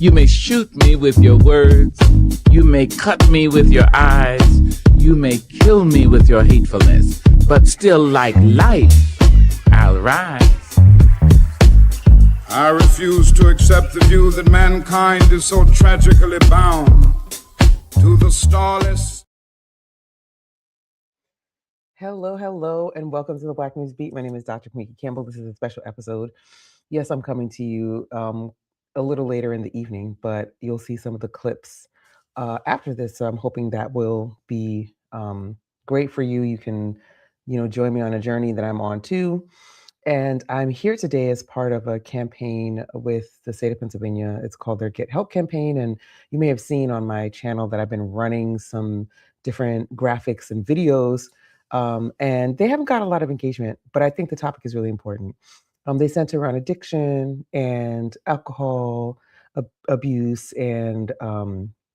You may shoot me with your words. You may cut me with your eyes. You may kill me with your hatefulness. But still, like life, I'll rise. I refuse to accept the view that mankind is so tragically bound to the starless. Hello, and welcome to the Black News Beat. My name is Dr. Kamiki Campbell. This is a special episode. Yes, I'm coming to you a little later in the evening, but you'll see some of the clips after this. So I'm hoping that will be great for you. You can, join me on a journey that I'm on too. And I'm here today as part of a campaign with the state of Pennsylvania. It's called their Get Help campaign. And you may have seen on my channel that I've been running some different graphics and videos. And they haven't got a lot of engagement, but I think the topic is really important. They center around addiction and alcohol abuse and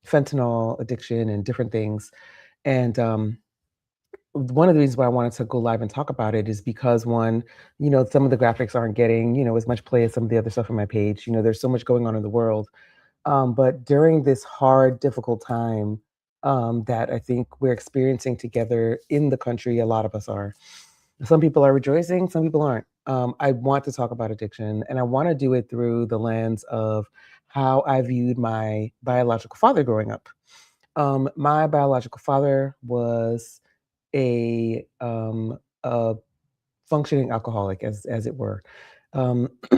fentanyl addiction and different things. And one of the reasons why I wanted to go live and talk about it is because one, some of the graphics aren't getting, as much play as some of the other stuff on my page. There's so much going on in the world. But during this hard, difficult time that I think we're experiencing together in the country, a lot of us are. Some people are rejoicing, some people aren't. I want to talk about addiction, and I want to do it through the lens of how I viewed my biological father growing up. My biological father was a functioning alcoholic, as it were.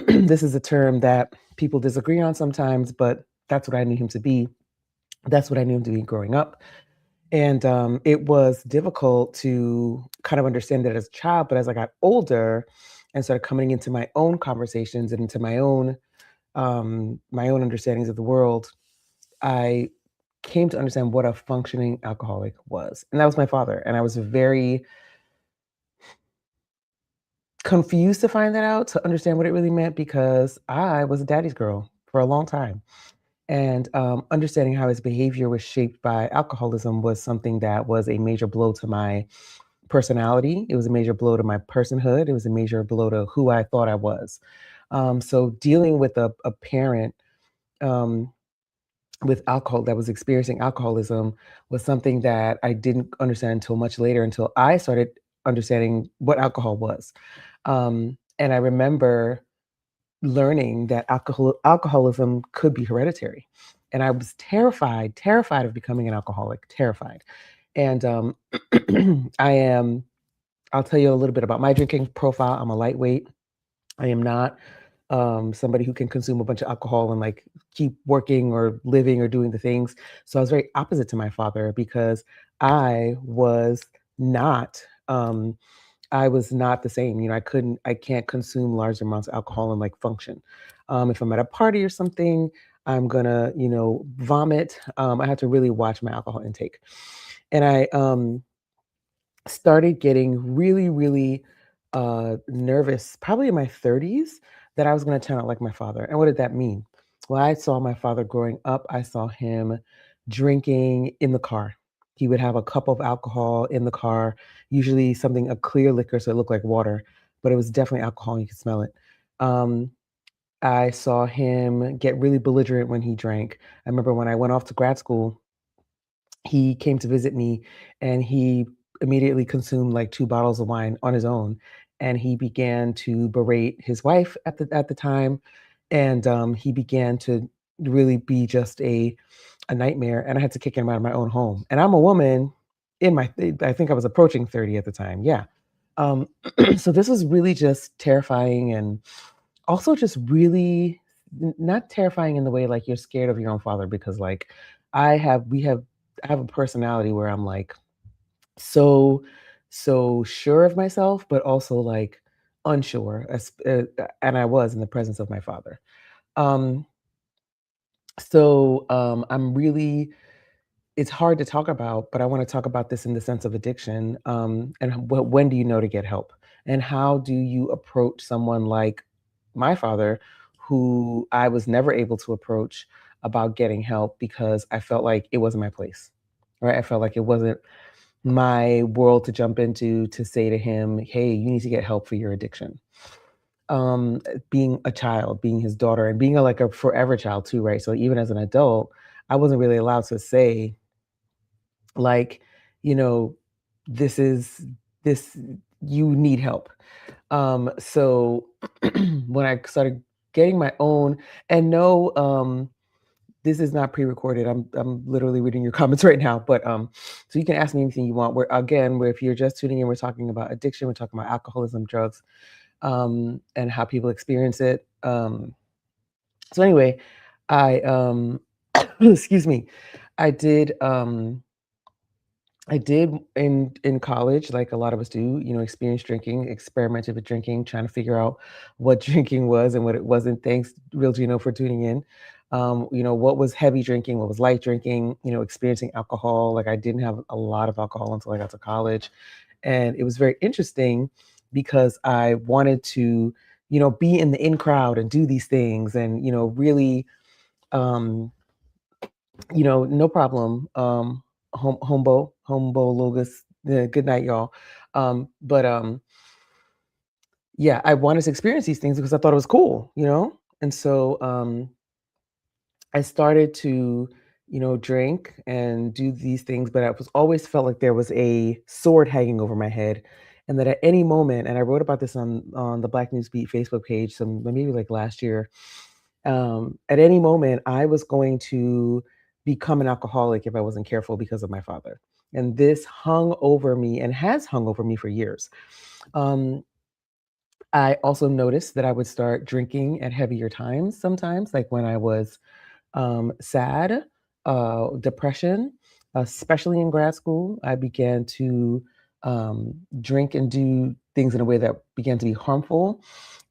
This is a term that people disagree on sometimes, but that's what I knew him to be. That's what I knew him to be growing up. And it was difficult to kind of understand that as a child, but as I got older and started coming into my own conversations and into my own understandings of the world, I came to understand what a functioning alcoholic was. And that was my father. And I was very confused to find that out, to understand what it really meant, because I was a daddy's girl for a long time. And understanding how his behavior was shaped by alcoholism was something that was a major blow to my personality. It was a major blow to my personhood. It was a major blow to who I thought I was. So dealing with a parent with alcohol that was experiencing alcoholism was something that I didn't understand until much later, until I started understanding what alcohol was. And I remember learning that alcoholism could be hereditary. And I was terrified of becoming an alcoholic, terrified. And I'll tell you a little bit about my drinking profile. I'm a lightweight. I am not somebody who can consume a bunch of alcohol and like keep working or living or doing the things. So I was very opposite to my father, because I was not the same. I can't consume large amounts of alcohol and like function. If I'm at a party or something, I'm gonna, vomit. I have to really watch my alcohol intake. And I started getting really, really nervous, probably in my 30s, that I was gonna turn out like my father. And what did that mean? Well, I saw my father growing up. I saw him drinking in the car. He would have a cup of alcohol in the car, usually a clear liquor, so it looked like water, but it was definitely alcohol, and you could smell it. Um, I saw him get really belligerent when he drank. I remember when I went off to grad school, he came to visit me, and he immediately consumed like 2 bottles of wine on his own, and he began to berate his wife at the time, and he began to really be just a nightmare, and I had to kick him out of my own home. And I'm a woman I think I was approaching 30 at the time. Yeah. Um, so this was really just terrifying, and also just really not terrifying in the way like you're scared of your own father, because like I have we have I have a personality where I'm like so sure of myself, but also like unsure, and I was in the presence of my father. Um, I'm really, it's hard to talk about, but I want to talk about this in the sense of addiction. And when do you know to get help? And how do you approach someone like my father, who I was never able to approach about getting help because I felt like it wasn't my place, right? I felt like it wasn't my world to jump into to say to him, hey, you need to get help for your addiction. being a child, being his daughter, and being like a forever child too, right? So even as an adult, I wasn't really allowed to say like, you know, this is this you need help. So when I started getting my own, and no, this is not pre-recorded. I'm literally reading your comments right now, but so you can ask me anything you want. Where if you're just tuning in, we're talking about addiction, we're talking about alcoholism, drugs, and how people experience it. So anyway, I excuse me, I did I did in college, like a lot of us do, experience drinking, experimented with drinking, trying to figure out what drinking was and what it wasn't. Thanks, Real Gino, for tuning in. What was heavy drinking, what was light drinking, experiencing alcohol. Like I didn't have a lot of alcohol until I got to college. And it was very interesting because I wanted to, be in the in crowd and do these things and, really um, no problem. Hombo Logus. Good night, y'all. But yeah, I wanted to experience these things because I thought it was cool, And so I started to, drink and do these things, but I was always felt like there was a sword hanging over my head. And that at any moment, and I wrote about this on the Black News Beat Facebook page, some maybe like last year, at any moment, I was going to become an alcoholic if I wasn't careful because of my father. And this hung over me and has hung over me for years. I also noticed that I would start drinking at heavier times sometimes, like when I was sad, depression, especially in grad school. I began to drink and do things in a way that began to be harmful.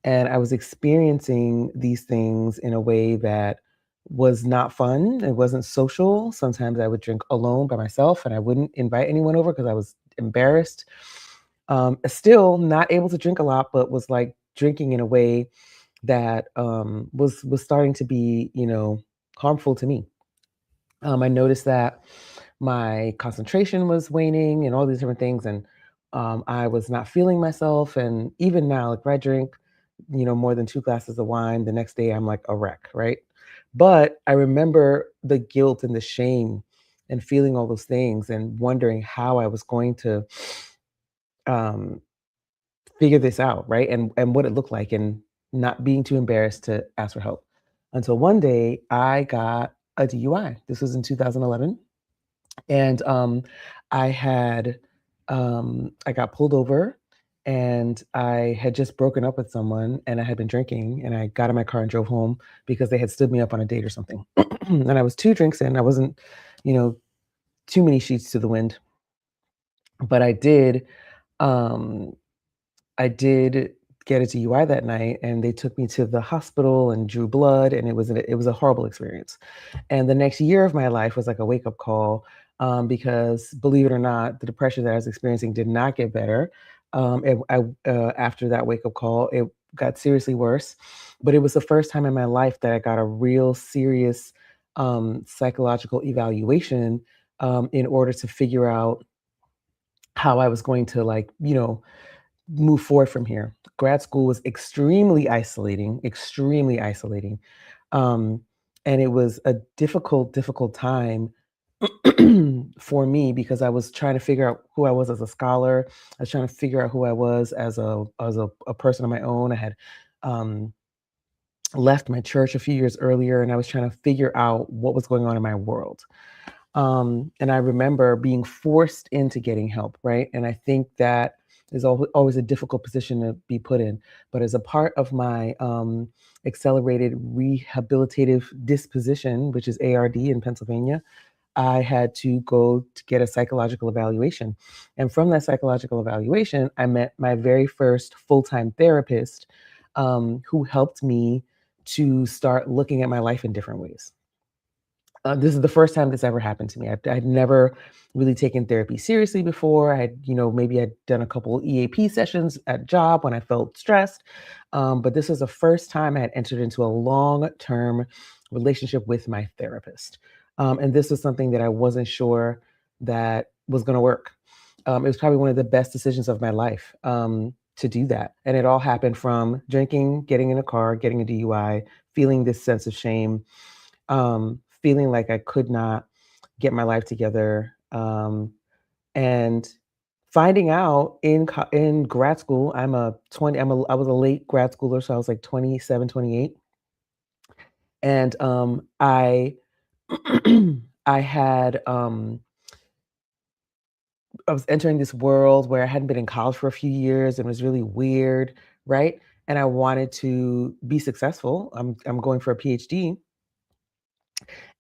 And I was experiencing these things in a way that was not fun. It wasn't social. Sometimes I would drink alone by myself and I wouldn't invite anyone over because I was embarrassed. Still not able to drink a lot, but was like drinking in a way that was starting to be, harmful to me. I noticed that my concentration was waning and all these different things, and I was not feeling myself. And even now, like if I drink, more than 2 glasses of wine, the next day I'm like a wreck, right? But I remember the guilt and the shame and feeling all those things and wondering how I was going to um, figure this out, right? And what it looked like, and not being too embarrassed to ask for help. Until one day I got a DUI. This was in 2011. And I had I got pulled over and I had just broken up with someone and I had been drinking and I got in my car and drove home because they had stood me up on a date or something. And I was 2 drinks in. I wasn't, you know, too many sheets to the wind, but um I did get a DUI that night, and they took me to the hospital and drew blood, and it was a horrible experience. And the next year of my life was like a wake up call, because believe it or not, the depression that I was experiencing did not get better. After that wake up call, it got seriously worse. But it was the first time in my life that I got a real serious psychological evaluation, in order to figure out how I was going to, like, move forward from here. Grad school was extremely isolating, extremely isolating. Um, and it was a difficult time for me because I was trying to figure out who I was as a scholar. I was trying to figure out who I was as a person on my own. I had um, left my church a few years earlier, and I was trying to figure out what was going on in my world. And I remember being forced into getting help, right? And I think that is always a difficult position to be put in. But as a part of my accelerated rehabilitative disposition, which is ARD in Pennsylvania, I had to go to get a psychological evaluation. And from that psychological evaluation, I met my very first full-time therapist, who helped me to start looking at my life in different ways. This is the first time this ever happened to me. I'd never really taken therapy seriously before. I had, maybe I'd done a couple EAP sessions at job when I felt stressed. But this was the first time I had entered into a long-term relationship with my therapist. And this was something that I wasn't sure that was going to work. It was probably one of the best decisions of my life. to do that. And it all happened from drinking, getting in a car, getting a DUI, feeling this sense of shame, feeling like I could not get my life together, and finding out in grad school. I was a late grad schooler, so I was like 27, 28, and I I had I was entering this world where I hadn't been in college for a few years and it was really weird, right? And I wanted to be successful. I'm going for a PhD,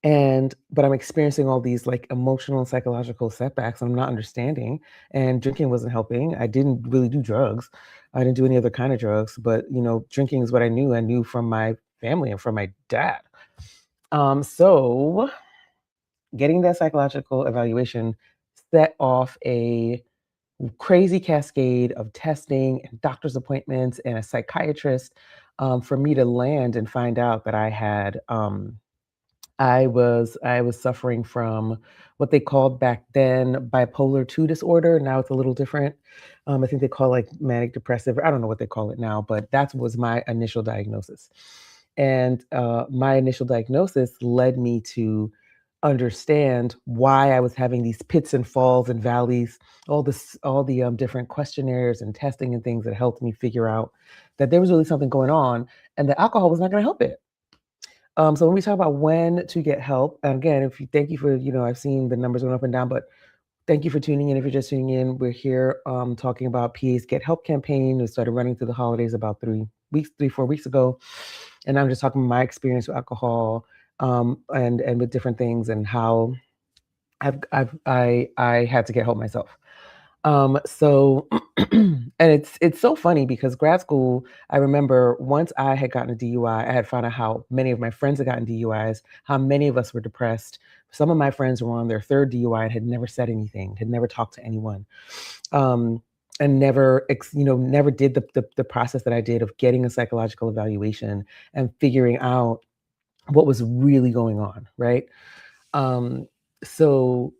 and but I'm experiencing all these like emotional and psychological setbacks I'm not understanding, and drinking wasn't helping. I didn't really do drugs. I didn't do any other kind of drugs, but drinking is what I knew. I knew from my family and from my dad. So getting that psychological evaluation set off a crazy cascade of testing and doctor's appointments and a psychiatrist, for me to land and find out that I was suffering from what they called back then bipolar 2 disorder. Now it's a little different. I think they call it like manic depressive. I don't know what they call it now, but that was my initial diagnosis. And my initial diagnosis led me to understand why I was having these pits and falls and valleys, all the different questionnaires and testing and things that helped me figure out that there was really something going on, and that alcohol was not going to help it. So when we talk about when to get help, and again, if you thank you for, I've seen the numbers going up and down, but thank you for tuning in. If you're just tuning in, we're here talking about PA's Get Help campaign. It started running through the holidays about 4 weeks ago. And I'm just talking about my experience with alcohol, and with different things, and how I had to get help myself. So and it's so funny because grad school, I remember once I had gotten a DUI, I had found out how many of my friends had gotten DUIs, how many of us were depressed. Some of my friends were on their third DUI and had never said anything, had never talked to anyone, and never did the process that I did of getting a psychological evaluation and figuring out what was really going on, right? Um, so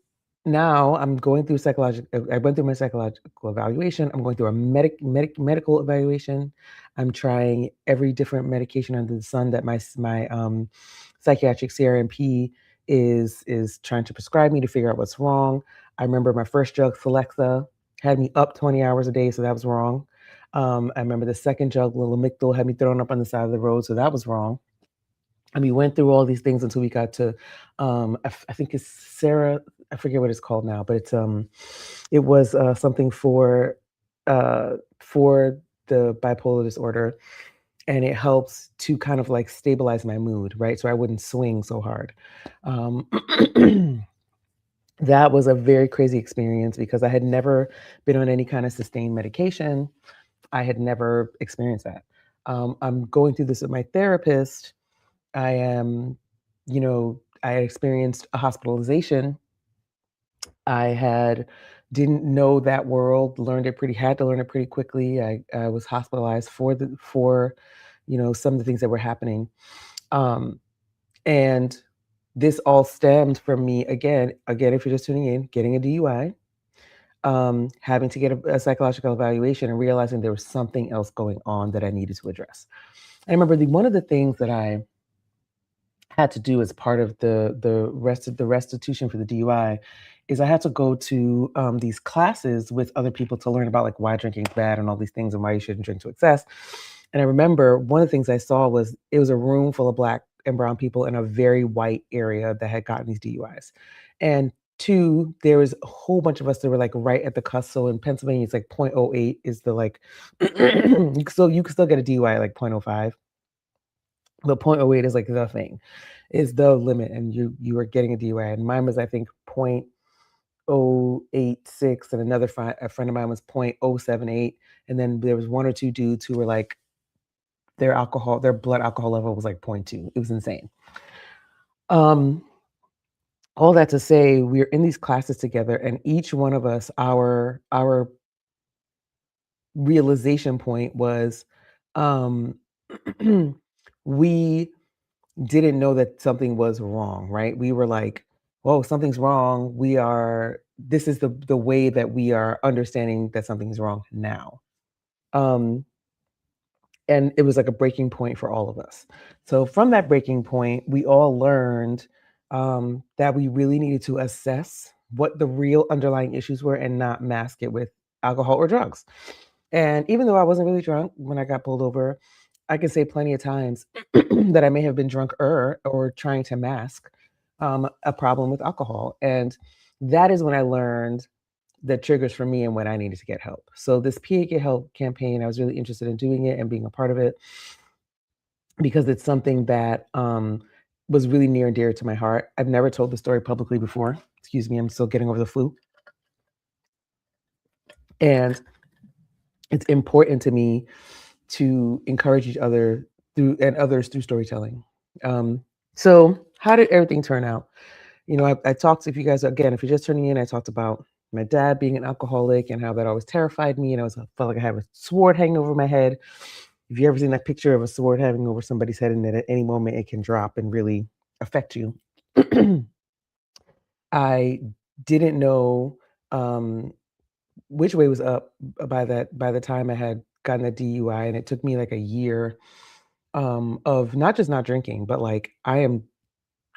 now I'm going through I went through my psychological evaluation. I'm going through a medical evaluation. I'm trying every different medication under the sun that my psychiatric CRMP is trying to prescribe me to figure out what's wrong. I remember my first drug, Celexa, had me up 20 hours a day, so that was wrong. I remember the second drug, Lamictal, had me thrown up on the side of the road, so that was wrong. And we went through all these things until we got to, I think it's Sarah. I forget what it's called now, but it was something for the bipolar disorder, and it helps to kind of like stabilize my mood, right? So I wouldn't swing so hard. Um, that was a very crazy experience because I had never been on any kind of sustained medication. I had never experienced that. I'm going through this with my therapist. I am, I had experienced a hospitalization. I didn't know that world, had to learn it pretty quickly. I was hospitalized for some of the things that were happening. Um, and this all stemmed from me again, if you're just tuning in, getting a DUI, having to get a psychological evaluation and realizing there was something else going on that I needed to address. I remember one of the things that I had to do as part of the restitution for the DUI is I had to go to these classes with other people to learn about like why drinking is bad and all these things and why you shouldn't drink to excess. And I remember one of the things I saw was it was a room full of Black and brown people in a very white area that had gotten these DUIs. And two, there was a whole bunch of us that were like right at the cusp. So in Pennsylvania, it's like 0.08 is the like, you can still get a DUI at like 0.05. But 0.08 is like the thing, is the limit, and you are getting a DUI. And mine was, I think, 0.086, and a friend of mine was 0.078, and then there was one or two dudes who were like their blood alcohol level was like 0.2. It was insane. All that to say, we're in these classes together, and each one of us, our realization point was, we didn't know that something was wrong, right? We were like, whoa, something's wrong. This is the way that we are understanding that something's wrong now. Um, and it was like a breaking point for all of us. So from that breaking point, we all learned that we really needed to assess what the real underlying issues were and not mask it with alcohol or drugs. And even though I wasn't really drunk when I got pulled over, I can say plenty of times that I may have been drunk or trying to mask a problem with alcohol. And that is when I learned the triggers for me and when I needed to get help. So this PA Get Help campaign, I was really interested in doing it and being a part of it because it's something that was really near and dear to my heart. I've never told the story publicly before. Excuse me, I'm still getting over the flu. And it's important to me to encourage each other through and others through storytelling. So how did everything turn out? You know, I talked, if you guys, again, if you're just turning in, I talked about my dad being an alcoholic and how that always terrified me. And I felt like I had a sword hanging over my head. If you ever seen that picture of a sword hanging over somebody's head and that at any moment it can drop and really affect you. I didn't know which way was up by the time I had gotten a DUI, and it took me like a year of not just not drinking, but like I am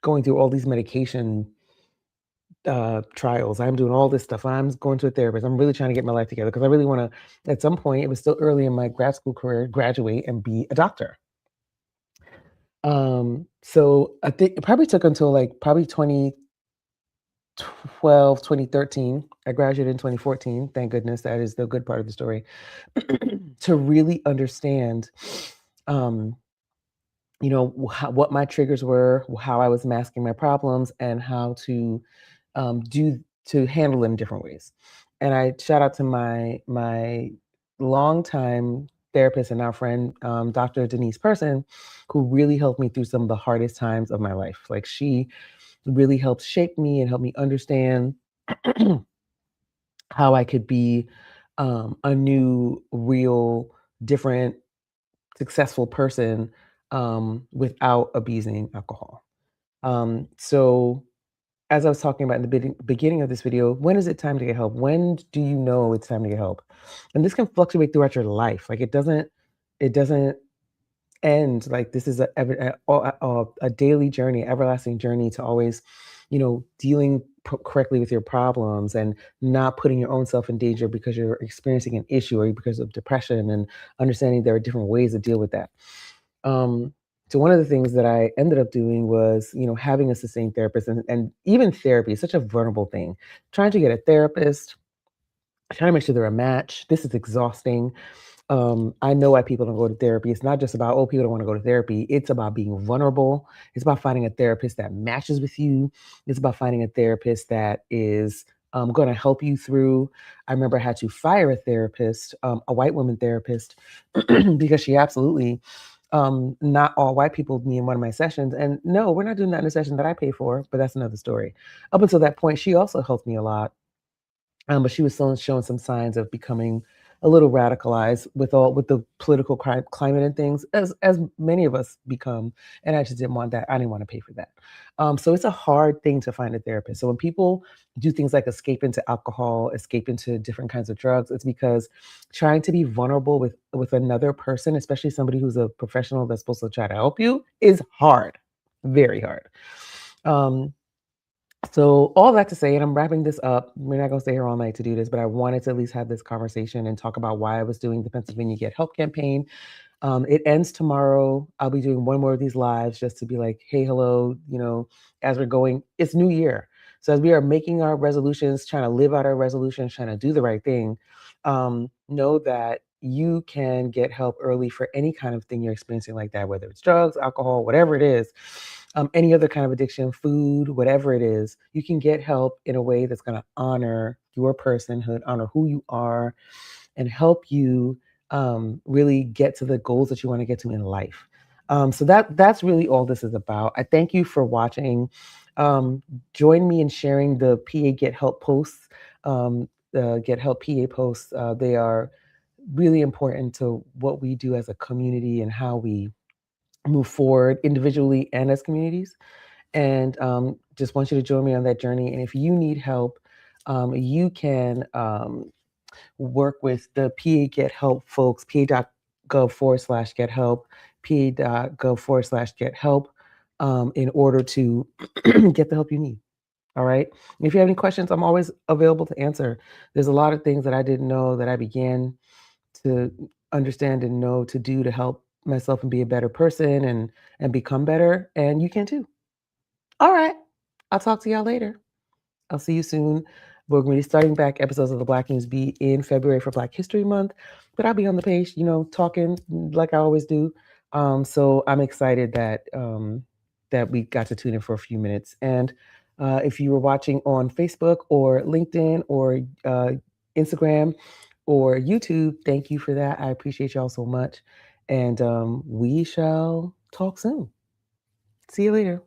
going through all these medication trials. I'm doing all this stuff. I'm going to a therapist. I'm really trying to get my life together because I really want to, at some point, it was still early in my grad school career, graduate and be a doctor. So I think it probably took until like probably 2012, 2013. I graduated in 2014. Thank goodness. That is the good part of the story. To really understand, you know, what my triggers were, how I was masking my problems, and how to handle them in different ways. And I shout out to my longtime therapist and now friend, Dr. Denise Person, who really helped me through some of the hardest times of my life. Like she really helped shape me and help me understand how I could be a new, real, different, successful person without abusing alcohol. So as I was talking about in the beginning of this video, when is it time to get help? When do you know it's time to get help? And this can fluctuate throughout your life. Like it doesn't end. Like this is a daily journey, everlasting journey to always, you know, dealing correctly with your problems and not putting your own self in danger because you're experiencing an issue or because of depression, and understanding there are different ways to deal with that. So one of the things that I ended up doing was, you know, having a sustained therapist, and even therapy is such a vulnerable thing. Trying to get a therapist, trying to make sure they're a match. This is exhausting. I know why people don't go to therapy. It's not just about, oh, people don't want to go to therapy. It's about being vulnerable. It's about finding a therapist that matches with you. It's about finding a therapist that is going to help you through. I remember I had to fire a therapist, a white woman therapist, because she absolutely, not all white people me in one of my sessions. And no, we're not doing that in a session that I pay for, but that's another story. Up until that point, she also helped me a lot. But she was still showing some signs of becoming a little radicalized with the political climate and things, as many of us become. And I just didn't want that. I didn't want to pay for that. So it's a hard thing to find a therapist. So when people do things like escape into alcohol, escape into different kinds of drugs, it's because trying to be vulnerable with another person, especially somebody who's a professional that's supposed to try to help you, is hard, very hard. So all that to say, and I'm wrapping this up. We're not going to stay here all night to do this, but I wanted to at least have this conversation and talk about why I was doing the Pennsylvania Get Help campaign. It ends tomorrow. I'll be doing one more of these lives just to be like, hey, hello, you know, as we're going, it's New Year. So as we are making our resolutions, trying to live out our resolutions, trying to do the right thing, know that you can get help early for any kind of thing you're experiencing like that, whether it's drugs, alcohol, whatever it is. Any other kind of addiction, food, whatever it is, you can get help in a way that's going to honor your personhood, honor who you are, and help you really get to the goals that you want to get to in life. So that's really all this is about. I thank you for watching. Join me in sharing the PA Get Help posts, the Get Help PA posts. They are really important to what we do as a community and how we move forward individually and as communities. And just want you to join me on that journey. And if you need help, you can work with the PA Get Help folks, pa.gov/get help, pa.gov/get help, in order to get the help you need. All right. If you have any questions, I'm always available to answer. There's a lot of things that I didn't know that I began to understand and know to do to help myself and be a better person and become better. And you can too. All right. I'll talk to y'all later. I'll see you soon. We're going to be starting back episodes of the Black News Beat in February for Black History Month, but I'll be on the page, talking like I always do. So I'm excited that that we got to tune in for a few minutes. And if you were watching on Facebook or LinkedIn or Instagram or YouTube, thank you for that. I appreciate y'all so much. And we shall talk soon. See you later.